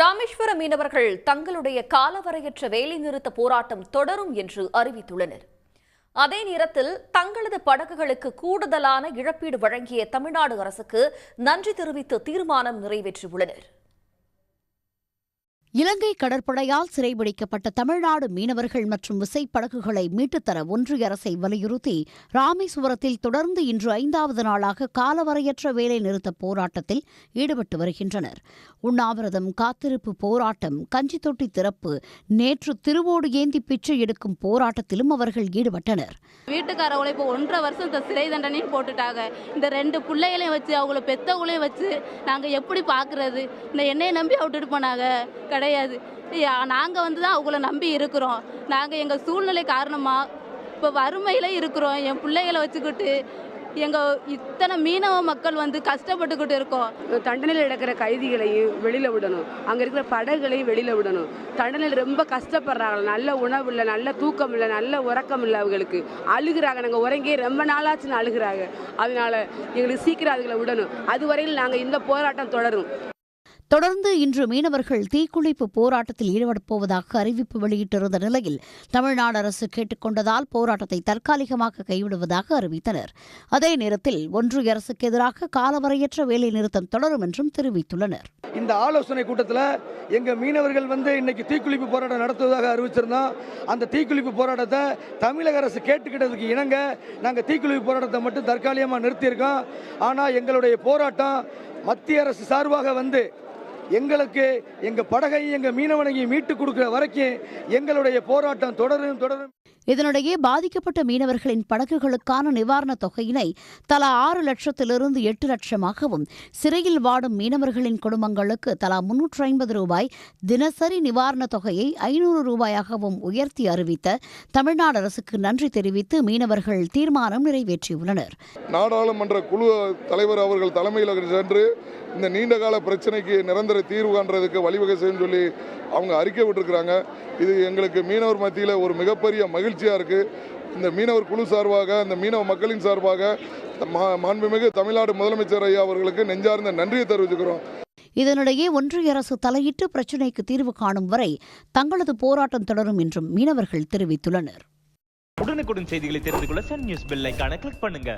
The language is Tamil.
ராமேஸ்வர மீனவர்கள் தங்களுடைய காலவரையற்ற வேலைநிறுத்த போராட்டம் தொடரும் என்று அறிவித்துள்ளனர். அதே நேரத்தில் தங்களது படகுகளுக்கு கூடுதலான இழப்பீடு வழங்கிய தமிழ்நாடு அரசுக்கு நன்றி தெரிவித்து தீர்மானம் நிறைவேற்றியுள்ளனர். இலங்கை கடற்படையால் சிறைபிடிக்கப்பட்ட தமிழ்நாடு மீனவர்கள் மற்றும் விசைப்படகுகளை மீட்டுத்தர ஒன்றிய அரசை வலியுறுத்தி ராமேஸ்வரத்தில் தொடர்ந்து இன்று 5வது நாளாக காலவரையற்ற வேலை நிறுத்த போராட்டத்தில் ஈடுபட்டு வருகின்றனர். உண்ணாவிரதம், காத்திருப்பு போராட்டம், கஞ்சி தொட்டி திறப்பு, நேற்று திருவோடு ஏந்தி பிச்சை எடுக்கும் போராட்டத்திலும் அவர்கள் ஈடுபட்டனர். வீட்டுக்காரவங்களை இப்போ 1.5 வருஷம் சிறை தண்டனையும் போட்டுட்டாங்க. இந்த 2 பிள்ளைகளையும் வச்சு அவங்கள பெத்தவங்களையும் வச்சு நாங்கள் எப்படி பார்க்கறது? இந்த என்னையை நம்பி விட்டுட்டு போனாங்க கிடையாது. நாங்கள் தான் அவங்கள நம்பி இருக்கிறோம். நாங்கள் எங்கள் சூழ்நிலை காரணமாக இப்போ வறுமையில் இருக்கிறோம். என் பிள்ளைகளை வச்சுக்கிட்டு எங்கள் இத்தனை மீனவ மக்கள் கஷ்டப்பட்டுக்கிட்டு இருக்கோம். தண்டனையில் நடக்கிற கைதிகளையும் வெளியில் விடணும், அங்கே இருக்கிற படகுகளையும் வெளியில் விடணும். தண்டனையில் ரொம்ப கஷ்டப்படுறாங்க. நல்ல உணவு இல்லை, நல்ல தூக்கம் இல்லை, நல்ல உறக்கம் இல்லை. அவங்களுக்கு அழுகிறாங்க. நாங்கள் உறங்கி ரொம்ப நாளாச்சுன்னு அழுகிறாங்க. அதனால எங்களுக்கு சீக்கிரம் அதுகளை விடணும். அதுவரையில் நாங்கள் இந்த போராட்டம் தொடரும். தொடர்ந்து இன்று மீனவர்கள் தீக்குளிப்பு போராட்டத்தில் ஈடுபடப் போவதாக அறிவிப்பு வெளியிட்டிருந்த நிலையில் தமிழ்நாடு அரசு கேட்டுக் கொண்டதால் போராட்டத்தை தற்காலிகமாக கைவிடுவதாக அறிவித்தனர். அதே நேரத்தில் ஒன்றிய அரசுக்கு எதிராக காலவரையற்ற வேலை நிறுத்தம் தொடரும் என்றும் தெரிவித்துள்ளனர். இந்த ஆலோசனை கூட்டத்தில் எங்க மீனவர்கள் இன்னைக்கு தீக்குளிப்பு போராட்டம் நடத்துவதாக அறிவிச்சிருந்தோம். அந்த தீக்குளிப்பு போராட்டத்தை தமிழக அரசு கேட்டுக்கிட்டதுக்கு இணங்க நாங்கள் தீக்குளிப்பு போராட்டத்தை மட்டும் தற்காலிகமாக நிறுத்தியிருக்கோம். ஆனால் எங்களுடைய போராட்டம் மத்திய அரசு சார்பாக எங்களுக்கு எங்க படகையும் எங்க மீனவனையும் மீட்டு கொடுக்கிற வரைக்கும் எங்களுடைய போராட்டம் தொடரும். இதனிடையே பாதிக்கப்பட்ட மீனவர்களின் படகுகளுக்கான நிவாரணத் தொகையினை தலா 6 லட்சத்திலிருந்து 8 லட்சமாகவும், சிறையில் வாடும் மீனவர்களின் குடும்பங்களுக்கு தலா 350 ரூபாய் தினசரி நிவாரணத் தொகையை 500 ரூபாயாகவும் உயர்த்தி அறிவித்த தமிழ்நாடு அரசுக்கு நன்றி தெரிவித்து மீனவர்கள் தீர்மானம் நிறைவேற்றியுள்ளனர். நாடாளுமன்ற குழு தலைவர் அவர்கள் தலைமையில் சென்று இந்த நீண்டகால பிரச்சனைக்கு நிரந்தர தீர்வு காண்றதுக்கு வழிவகை செய்யும் சொல்லி அவங்க அறிக்கை விட்டுருக்கிறாங்க. இது எங்களுக்கு மீனவர் மத்தியில் ஒரு மிகப்பெரிய மகிழ்ச்சியாக இருக்குது. இந்த மீனவர் குழு சார்பாக, இந்த மீனவ மக்களின் சார்பாக மாண்புமிகு தமிழ்நாடு முதலமைச்சர் ஐயா அவர்களுக்கு நெஞ்சார்ந்த நன்றியை தெரிவிச்சுக்கிறோம். இதனிடையே ஒன்றிய அரசு தலையிட்டு பிரச்சினைக்கு தீர்வு காணும் வரை தங்களது போராட்டம் தொடரும் என்றும் மீனவர்கள் தெரிவித்துள்ளனர். உடனுக்குடன் செய்திகளை தெரிந்து கொள்ள சன் நியூஸ் பெல் ஐகானை கிளிக் பண்ணுங்க.